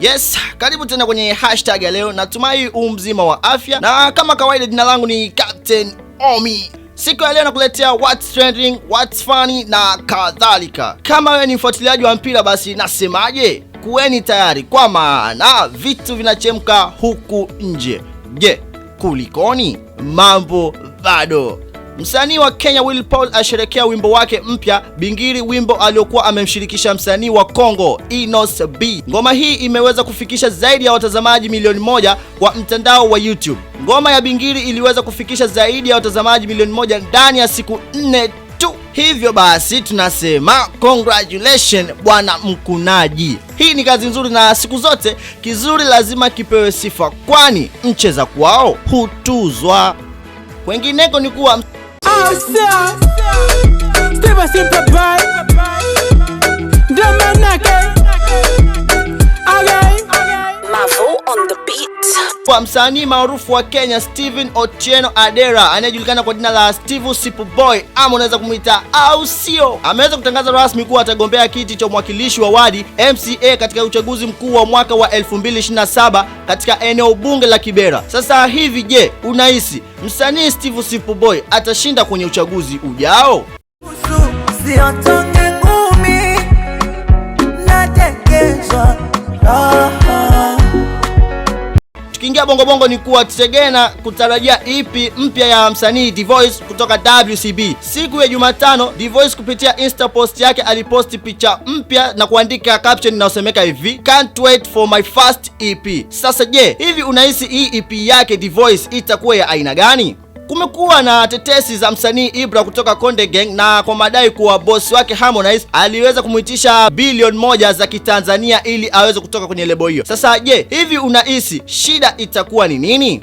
Yes, karibu tena kwenye hashtag ya leo. Natumai mzima wa afya, na kama kawaida jina langu ni Captain Omi. Siku ya leo nakuletea what's trending, what's funny na kadhalika. Kama wewe ni mfuatiliaji wa mpira, basi nasemaje? Kuweni tayari kwa maana vitu vinachemka huku nje. Je, kulikoni? Mambo bado. Msanii wa Kenya Willy Paul asherekea wimbo wake mpya Bingiri, wimbo aliokuwa amemshirikisha msanii wa Kongo Inos B. Ngoma hii imeweza kufikisha zaidi ya watazamaji milioni 1 kwa mtandao wa YouTube. Ngoma ya Bingiri iliweza kufikisha zaidi ya watazamaji milioni 1 ndani ya siku 4 tu. Hivyo basi tunasema congratulations bwana mkunaji. Hii ni kazi nzuri, na siku zote kizuri lazima kipewe sifa, kwani mcheza kwao hutuzwa. Kwengineko ni kuwa kwa msanii maarufu wa Kenya Steven Otieno Adera anayejulikana kwa jina la Steve Superboy ama unaweza kumuita au sio, ameweza kutangaza rasmi kuwa atagombea kiti cha mwakilishi wa wadi MCA katika uchaguzi mkuu wa mwaka wa 2027 katika eneo bunge la Kibera. Sasa hivi, je, unahisi msanii Steve Superboy atashinda kwenye uchaguzi ujao? Tukiingia bongo ni kuwa tutegena kutarajia EP mpya ya msanii D-Voice kutoka WCB. Siku ya Jumatano, D-Voice kupitia Insta post yake aliposti picha mpya na kuandika caption inayosemeka hivi: "Can't wait for my first EP." Sasa je, hivi unahisi hii EP yake D-Voice itakuwa ya aina gani? Kumekuwa na tetesi za msanii Ibra kutoka Konde Gang na kwa madai kuwa bosi wake Harmonize aliweza kumuitisha bilioni 1 za Kitanzania ili aweze kutoka kwenye lebo hiyo. Sasa je, hivi unahisi shida itakuwa ni nini?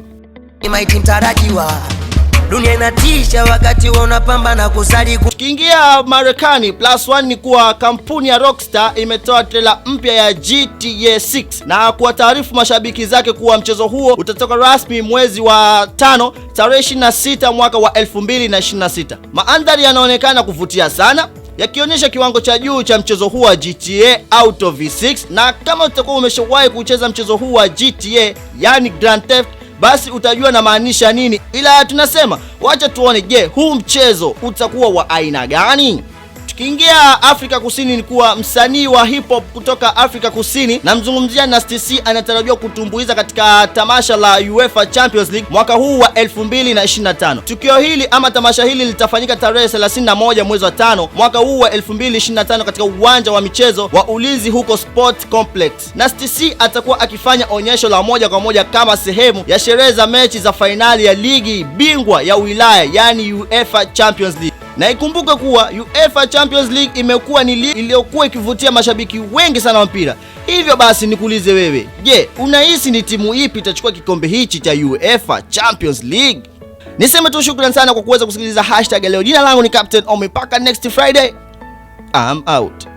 Dunia inatisha wakati unapambana kusali. Tukiingia Marekani, +1 ni kuwa kampuni ya Rockstar imetoa trailer mpya ya GTA 6 na kuwataarifu mashabiki zake kuwa mchezo huo utatoka rasmi mwezi wa 5 tarehe 26 mwaka wa 2026. Maandhari yanaonekana kuvutia sana, yakionyesha kiwango cha juu cha mchezo huu wa GTA Auto V6, na kama utakuwa umeshawahi kucheza mchezo huu wa GTA yani Grand Theft, basi utajua na maanisha nini. Ila tunasema wacha tuone, je, huu mchezo utakuwa wa aina gani? Tukiingia Afrika Kusini ni kuwa msanii wa hip hop kutoka Afrika Kusini, namzungumzia Nasty C, anatarajiwa kutumbuiza katika tamasha la UEFA Champions League mwaka huu wa 2025. Tukio hili ama tamasha hili litafanyika tarehe 31 mwezi wa 5 mwaka huu wa 2025 katika uwanja wa michezo wa Ulinzi huko Sport Complex. Nasty C atakuwa akifanya onyesho la moja kwa moja kama sehemu ya sherehe za mechi za fainali ya ligi bingwa ya wilaya yani UEFA Champions League. Na ikumbuke kuwa UEFA Champions League imekuwa ni ligi iliyokuwa ikivutia mashabiki wengi sana wa mpira. Hivyo basi nikuulize wewe, je, unahisi ni timu ipi itachukua kikombe hichi cha UEFA Champions League? Niseme tu shukrani sana kwa kuweza kusikiliza hashtag leo. Jina langu ni Captain Omi, mpaka next Friday. I'm out.